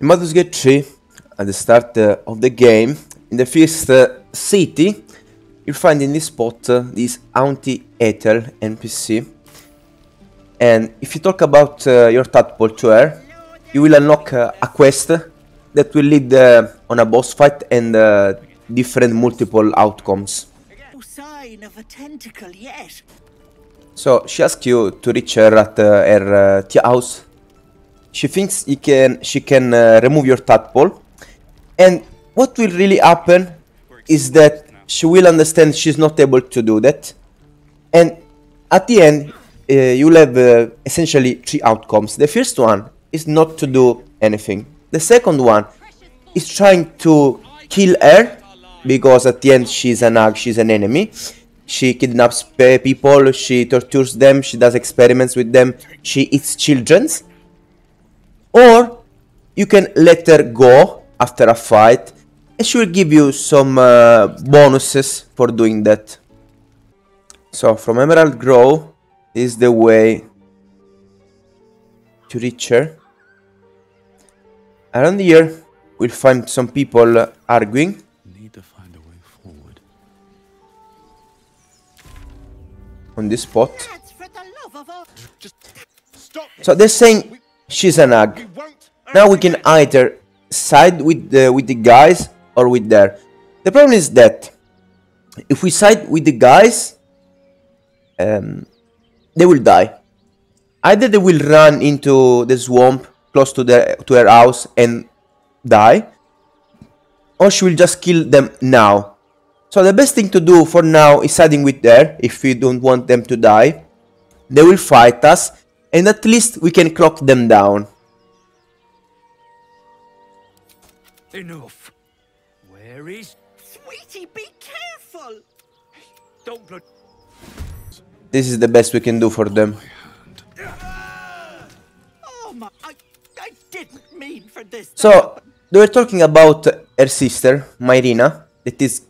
In Baldur's Gate 3, at the start of the game, in the first city, you'll find in this spot this Auntie Ethel NPC. And if you talk about your tadpole to her, you will unlock a quest that will lead on a boss fight and different multiple outcomes. No sign of a tentacle yet. So she asks you to reach her at her tea house. She thinks she can remove your tadpole, and what will really happen is that she will understand she's not able to do that, and at the end you'll have essentially 3 outcomes. The first one is not to do anything. The second one is trying to kill her, because at the end she's an hag, she's an enemy. She kidnaps people, she tortures them, she does experiments with them, she eats children. Or you can let her go after a fight, and she will give you some bonuses for doing that. So from Emerald Grove is the way to reach her. Around here we'll find some people arguing. Need to find a way forward. On this spot. For the love of all. Just stop. So they're saying she's an hag. Now we can either side with the guys or with her. The problem is that if we side with the guys, they will die. Either they will run into the swamp close to her house and die, or she will just kill them now. So the best thing to do for now is siding with her if we don't want them to die. They will fight us, and at least we can clock them down. Enough. Where is... Sweetie, be careful. Don't blood... This is the best we can do for them. Oh my, I didn't mean for this. So they were talking about her sister, Mayrina, that is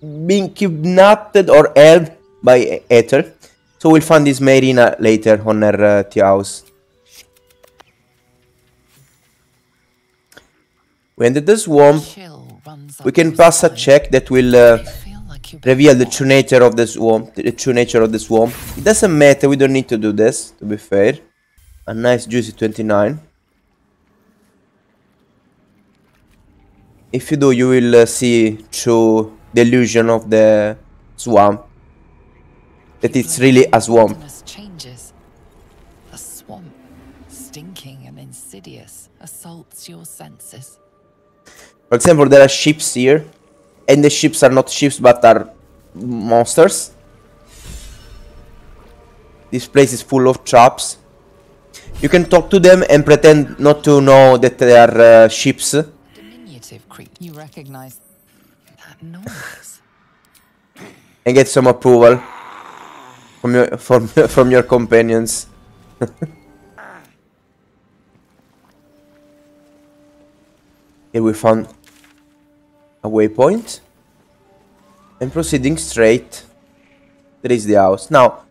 being kidnapped or held by Ethel. So we'll find this Mayrina later on her tea house. We entered the swamp. We can pass a check that will reveal the true nature of the swamp. It doesn't matter, we don't need to do this, to be fair. A nice juicy 29. If you do, you will see through the illusion of the swamp that it's really a swamp. Changes. A swamp, stinking and insidious, assaults your senses. For example, there are ships here, and the ships are not ships but are monsters. This place is full of traps. You can talk to them and pretend not to know that they are ships. Diminutive creep. You recognize that noise. And get some approval from your companions. Here we found a waypoint, and proceeding straight, there is the house. Now,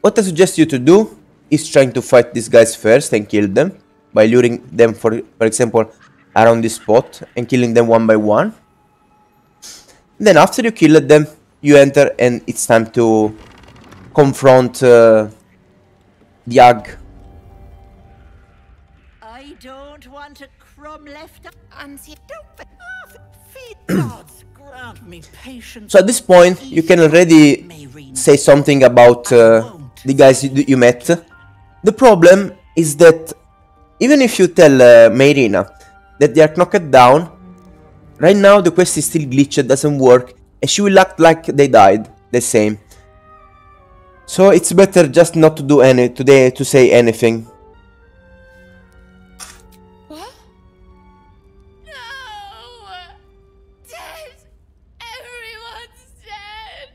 what I suggest you to do is trying to fight these guys first and kill them by luring them, for example, around this spot and killing them one by one. Then after you kill them, you enter and it's time to confront the hag. I don't want a crumb left. Auntie, don't feed gods. Grant me patience. So at this point, you can already say something about the guys you met. The problem is that even if you tell Mayrina that they are knocked down, right now the quest is still glitched, doesn't work, and she will act like they died the same. So it's better just not to do to say anything. What? No! Dead! Everyone's dead!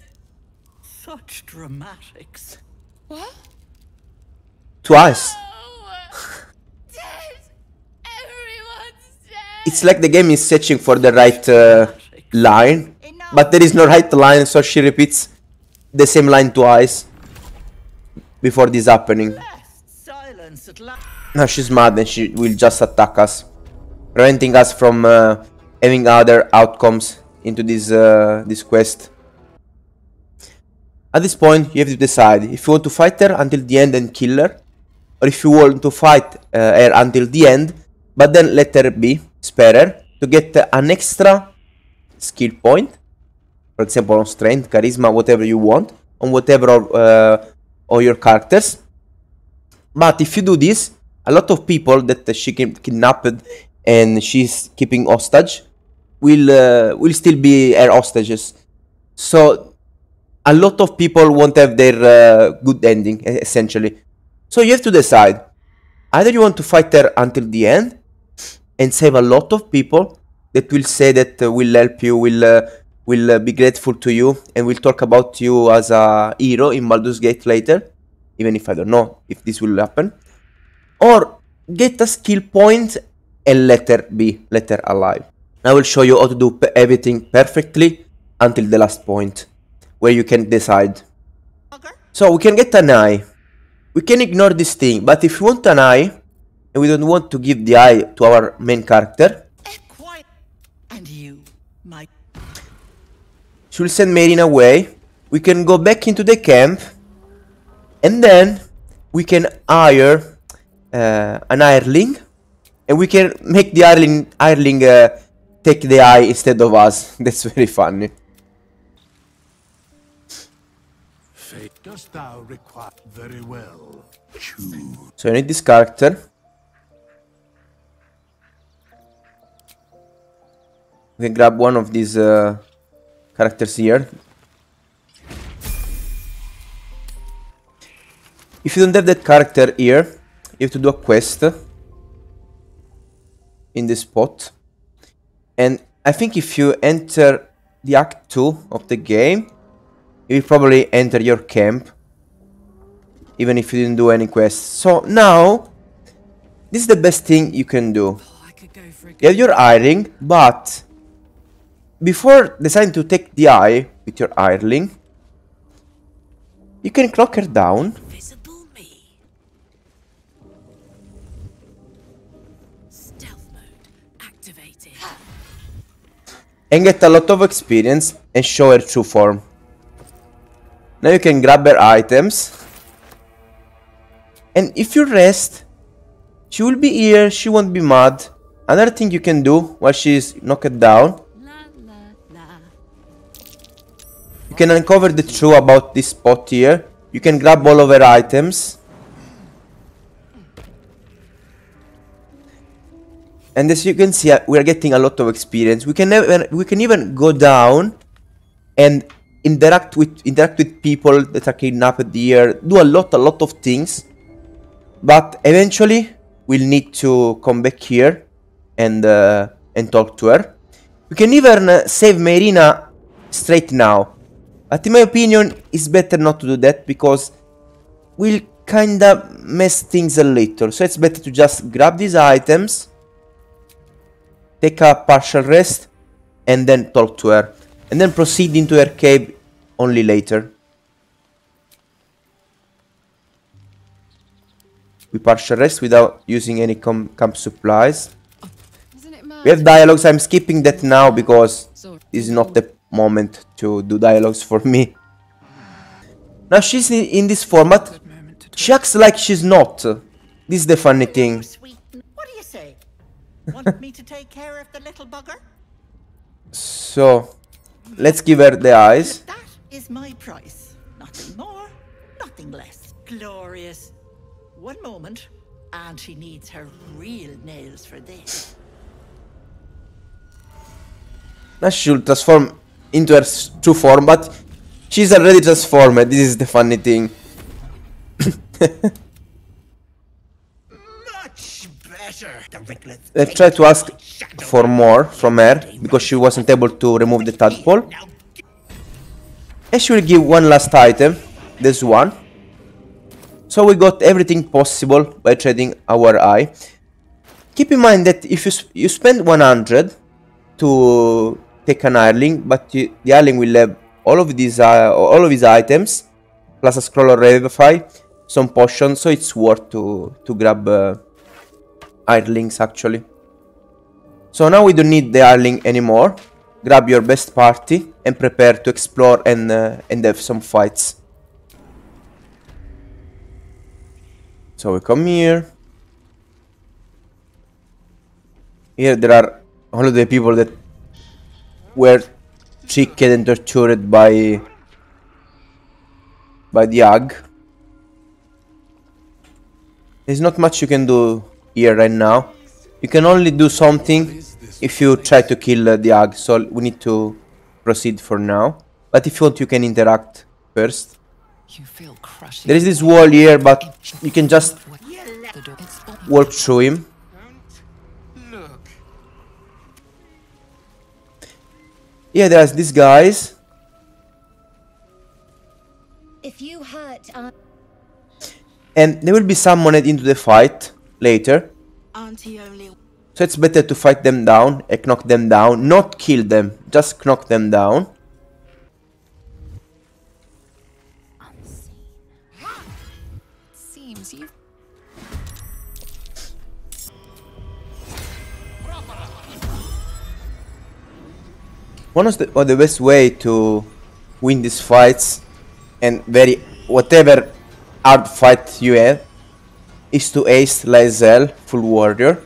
Such dramatics. What? Twice. No! Dead! Everyone's dead! It's like the game is searching for the right line, but there is no right line, so she repeats the same line twice before this happening. Silence at last. Now she's mad and she will just attack us. preventing us from having other outcomes into this quest. At this point, you have to decide if you want to fight her until the end and kill her, or if you want to fight her until the end, but then let her be, spare her, to get an extra skill point, for example on strength, charisma, whatever you want, on whatever of your characters. But if you do this, a lot of people that she kidnapped and she's keeping hostage will still be her hostages. So a lot of people won't have their good ending, essentially. So you have to decide. Either you want to fight her until the end and save a lot of people that will say that will help you, will be grateful to you, and will talk about you as a hero in Baldur's Gate later, even if I don't know if this will happen. Or get a skill point and let her be, let her alive. I will show you how to do everything perfectly until the last point, where you can decide. So we can get an eye. We can ignore this thing, but if you want an eye, and we don't want to give the eye to our main character, and you, my... she will send Mayrina away. We can go back into the camp, and then we can hire an hireling, and we can make the hireling take the eye instead of us. That's very funny. Fate dost thou require very well. Choose. So I need this character. We can grab one of these characters here. If you don't have that character here, you have to do a quest in this spot. And I think if you enter the Act 2 of the game, you will probably enter your camp, even if you didn't do any quests. So now, this is the best thing you can do. You have your hireling, but before deciding to take the eye with your hireling, you can clock her down. Visible me. Stealth mode activated. And get a lot of experience and show her true form. Now you can grab her items. And if you rest, she will be here, she won't be mad. Another thing you can do while she's knocked down, you can uncover the truth about this spot here. You can grab all of her items. And as you can see, we are getting a lot of experience. We can even go down and interact with people that are kidnapped here. Do a lot of things. But eventually, we'll need to come back here and talk to her. We can even save Mayrina straight now. But in my opinion, it's better not to do that because we'll kinda mess things a little. So it's better to just grab these items, take a partial rest, and then talk to her. And then proceed into her cave only later. We partial rest without using any camp supplies. We have dialogues. I'm skipping that now because this is not the moment to do dialogues for me. Now she's in this format. She acts like she's not. This is the funny thing. Sweet. What do you say? Want me to take care of the little bugger? So, let's give her the eyes. That is my price. Nothing more, nothing less. Glorious. One moment. Auntie needs her real nails for this. Now she will transform into her true form, but she's already transformed. This is the funny thing. Much better. Let's try to ask for more from her, because she wasn't able to remove the tadpole. And she will give one last item. This one. So we got everything possible by trading our eye. Keep in mind that if you spend 100 to take an hireling, but the hireling will have all of his items, plus a scroll of revivify, some potions, so it's worth to grab hirelings actually. So now we don't need the Arling anymore. Grab your best party and prepare to explore and have some fights. So we come here. Here there are all of the people that were tricked and tortured by the hag. There's not much you can do here right now. You can only do something if you try to kill the hag, so we need to proceed for now. But if you want, you can interact first. You feel crushing. There is this wall here, but you can just walk through him. Look. Yeah, there's these guys. If you hurt And they will be summoned into the fight later. Auntie only. So it's better to fight them down and knock them down. Not kill them, just knock them down. Seems you. One of the best way to win these fights, and whatever hard fight you have, is to ace Lae'zel, full warrior,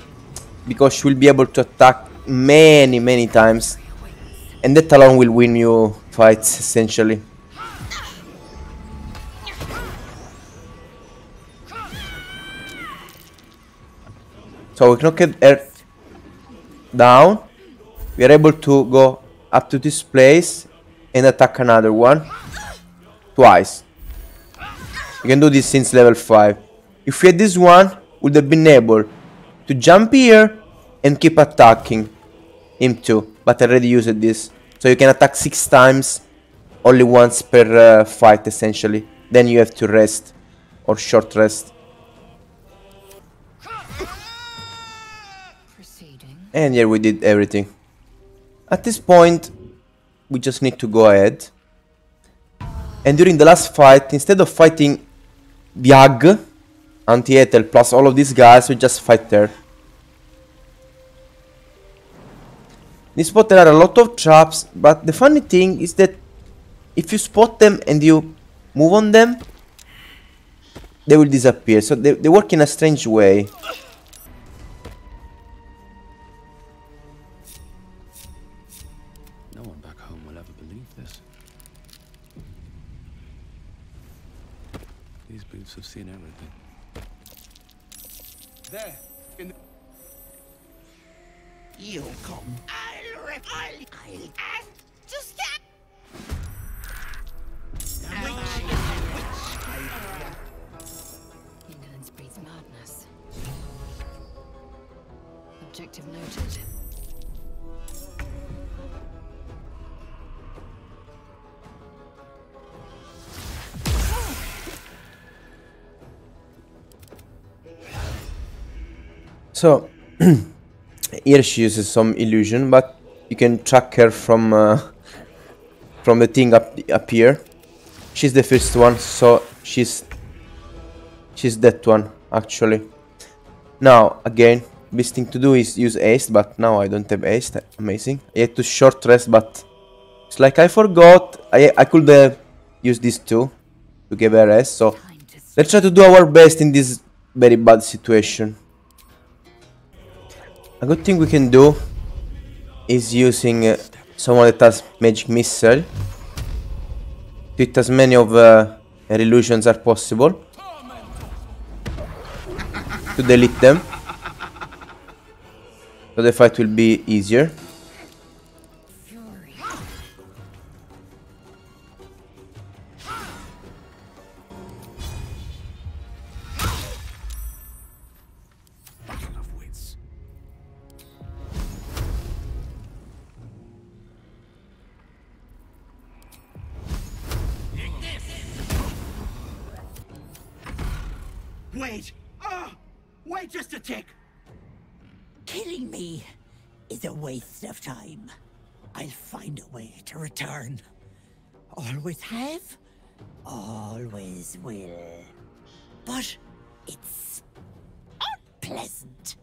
because she will be able to attack many times, and that alone will win you fights essentially. So we knocked her down. We are able to go up to this place and attack another one twice. You can do this since level 5. If we had this one, would have been able to jump here and keep attacking him too, but I already used this. So you can attack 6 times, only once per fight essentially. Then you have to rest, or short rest. Proceeding. And here we did everything. At this point, we just need to go ahead. And during the last fight, instead of fighting the hag, Auntie Ethel plus all of these guys, we just fight her. In this spot there are a lot of traps, but the funny thing is that if you spot them and you move on them, they will disappear. So they work in a strange way. No one back home will ever believe this. These boots have seen everything. There, in the... You come. I'll Just that. Indolence breeds madness. Objective noted. So here she uses some illusion, but you can track her from the thing up here. She's the first one, so she's that one actually. Now again, best thing to do is use haste, but now I don't have haste. Amazing. I had to short rest, but it's like I forgot. I could use this too to give her rest. So let's try to do our best in this very bad situation. A good thing we can do is using someone that has magic missile to hit as many of her illusions as possible to delete them, so the fight will be easier. wait. Wait just a tick. Killing me is a waste of time. I'll find a way to return. Always have, always will. But it's unpleasant.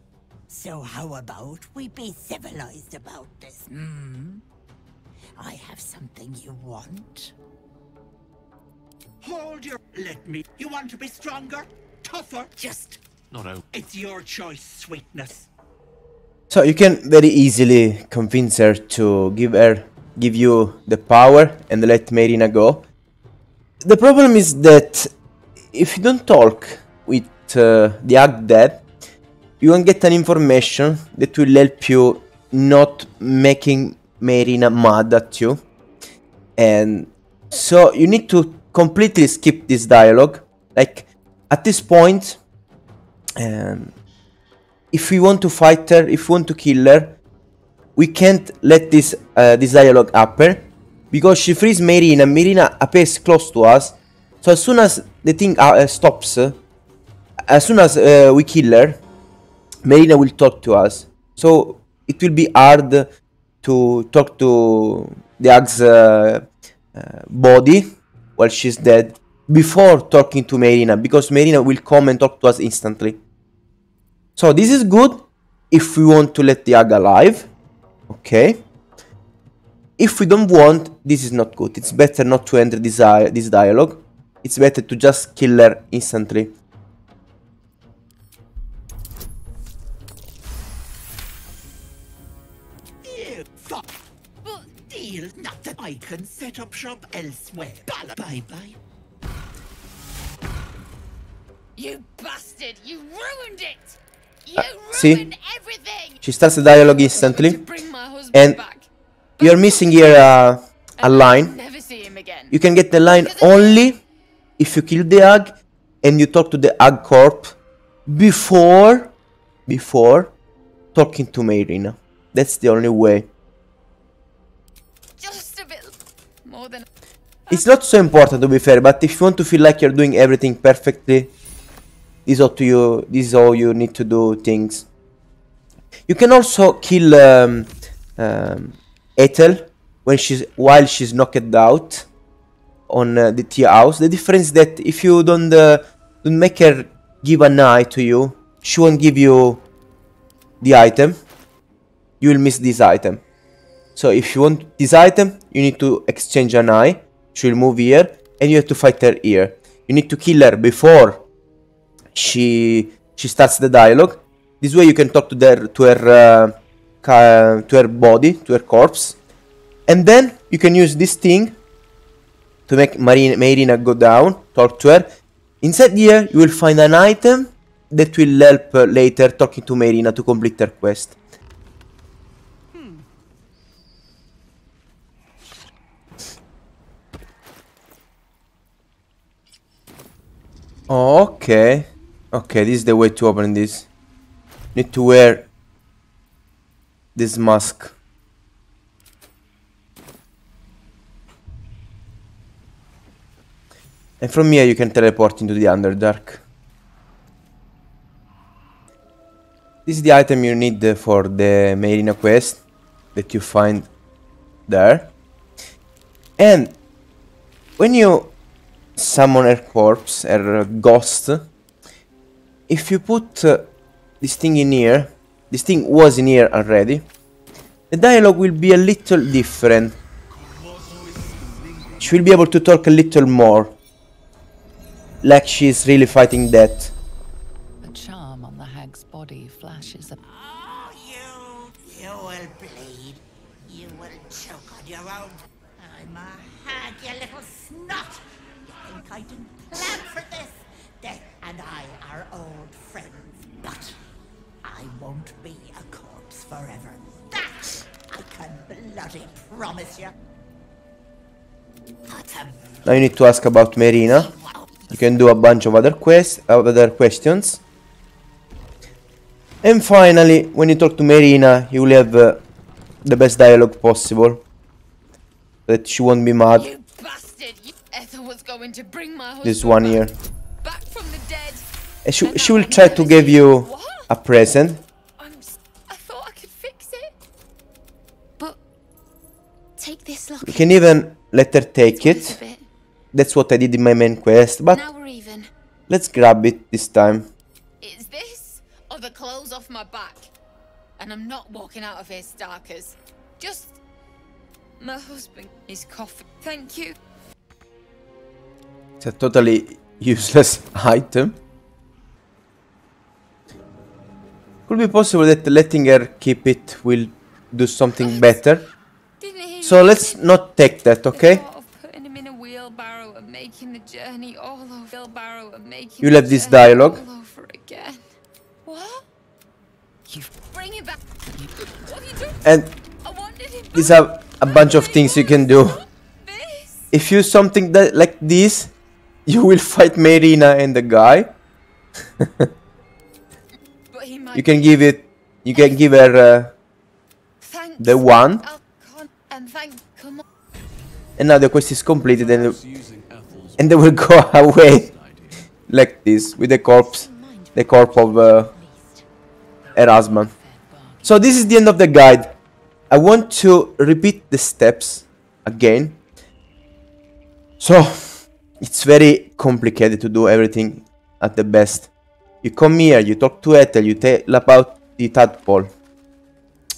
So how about we be civilized about this, hmm? I have something you want. Hold your... Let me... You want to be stronger? Tougher? Just... Not out. It's your choice, sweetness. So you can very easily convince her to give you the power and let Mayrina go. The problem is that if you don't talk with the Hag Dead, you won't get an information that will help you not making Mayrina mad at you. And so you need to completely skip this dialogue. Like, at this point, if we want to fight her, if we want to kill her, we can't let this dialogue happen, because she frees Mayrina. Mayrina appears close to us, so as soon as the thing stops, as soon as we kill her, Mayrina will talk to us. So it will be hard to talk to the Hag's body while she's dead before talking to Mayrina, because Mayrina will come and talk to us instantly. So this is good if we want to let the Hag alive. Okay. If we don't want, this is not good. It's better not to enter this dialogue. It's better to just kill her instantly. You fuck. But Deal, not that I can set up shop elsewhere. Bye-bye. you bastard! You ruined it! You see? ruined everything! She starts the dialogue To instantly. bring my husband And back. you're missing here a And line. I'll never see him again. You can get the line only if you kill the Hag and you talk to the Hag corp before talking to Mayrina. That's the only way. Just a bit more than... It's not so important, to be fair, but if you want to feel like you're doing everything perfectly, this is up to you. This is how you need to do things. You can also kill Ethel while she's knocked out on the tea house. The difference is that if you don't make her give an eye to you, she won't give you the item. You will miss this item. So if you want this item, you need to exchange an eye. She will move here, and you have to fight her here. You need to kill her before she starts the dialogue. This way you can talk to her body, to her corpse, and then you can use this thing to make Mayrina go down, talk to her. Inside here you will find an item that will help later talking to Mayrina to complete her quest. Okay. Okay, this is the way to open this. Need to wear this mask. And from here you can teleport into the Underdark. This is the item you need for the Mayrina quest that you find there. And when you summon her corpse, her ghost, if you put this thing in here, this thing was in here already, the dialogue will be a little different. She will be able to talk a little more, like she's really fighting death. The charm on the hag's body flashes a... Oh, you will bleed. You will choke on your own. I'm a hag, you little snot. You think I didn't plan for this? Death and I are old friends, but I won't be a corpse forever. That I can bloody promise you. Now you need to ask about Mayrina. You can do a bunch of other questions. And finally, when you talk to Mayrina, you will have the best dialogue possible, that she won't be mad. You bastard! Ethel was going to bring my husband This one here. back from the dead. And she will try to give you a present. I thought I could fix it. But take this locket. You can even let her take it. A bit. That's what I did in my main quest, but Now we're even. let's grab it this time. It's this or the clothes off my back. and I'm not walking out of here starkers. Just... My husband is coughing. Thank you. It's a totally useless item. Could be possible that letting her keep it will do something better. So let's not take that, okay? Putting him in a wheelbarrow and making the journey all over. You'll have this dialogue. All over again. What? You bring it back. What are you doing? And I wanted him these are a bunch of things you can do. If you something that like this, you will fight Mayrina and the guy. You can give it. You can give her the wand. And now the quest is completed, and they will go away like this with the corpse of her husband. So this is the end of the guide. I want to repeat the steps again. So it's very complicated to do everything at the best. You come here, you talk to Ethel, you tell about the tadpole.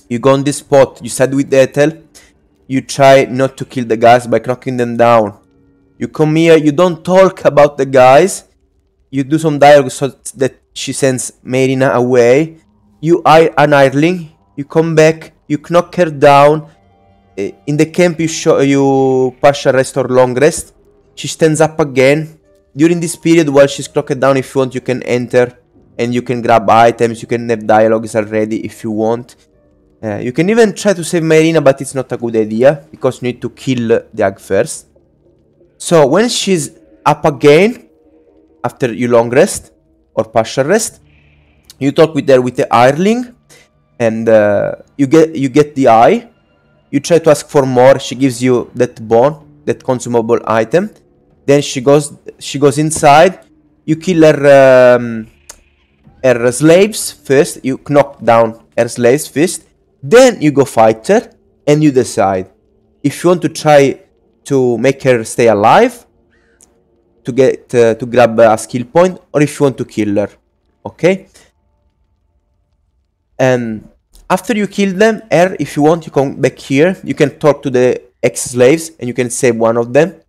You go on this spot, you side with Ethel. You try not to kill the guys by knocking them down. You come here, you don't talk about the guys. You do some dialogue so that she sends Mayrina away. You are an hireling. You come back, you knock her down. In the camp you partial rest or long rest. She stands up again. During this period while she's knocked down, if you want, you can enter and you can grab items. You can have dialogues already if you want. You can even try to save Mayrina, but it's not a good idea because you need to kill the hag first. So when she's up again, after you long rest or partial rest, you talk with her with the hireling, and you get the eye. You try to ask for more. She gives you that bone, that consumable item. Then she goes inside. You kill her slaves first. You knock down her slaves first. Then you go fight her, and you decide if you want to try to make her stay alive, to get to grab a skill point, or if you want to kill her. Okay. And after you kill them, if you want, you come back here. You can talk to the ex-slaves, and you can save one of them.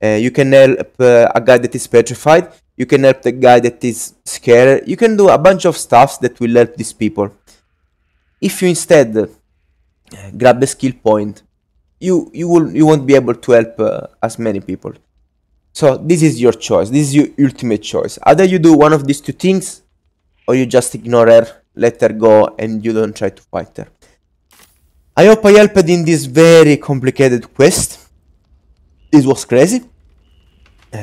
You can help a guy that is petrified. You can help the guy that is scared. You can do a bunch of stuff that will help these people. If you instead grab a skill point, you won't be able to help as many people. So this is your choice. This is your ultimate choice. Either you do one of these two things, or you just ignore her, let her go, and you don't try to fight her. I hope I helped in this very complicated quest. This was crazy.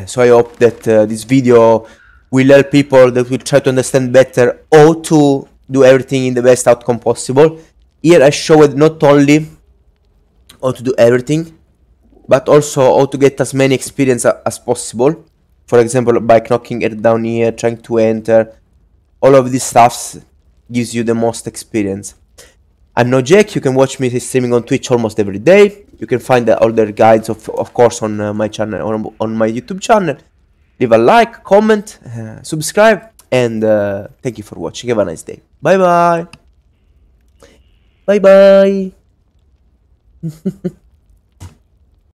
So I hope that this video will help people that will try to understand better how to do everything in the best outcome possible. Here I showed not only how to do everything, but also how to get as many experience as possible. For example, by knocking her down here, trying to enter. All of these stuffs gives you the most experience. I'm no Jack. You can watch me streaming on Twitch almost every day. You can find all the guides, of course, on my channel, on my YouTube channel. Leave a like, comment, subscribe, and thank you for watching. Have a nice day. Bye bye. Bye bye.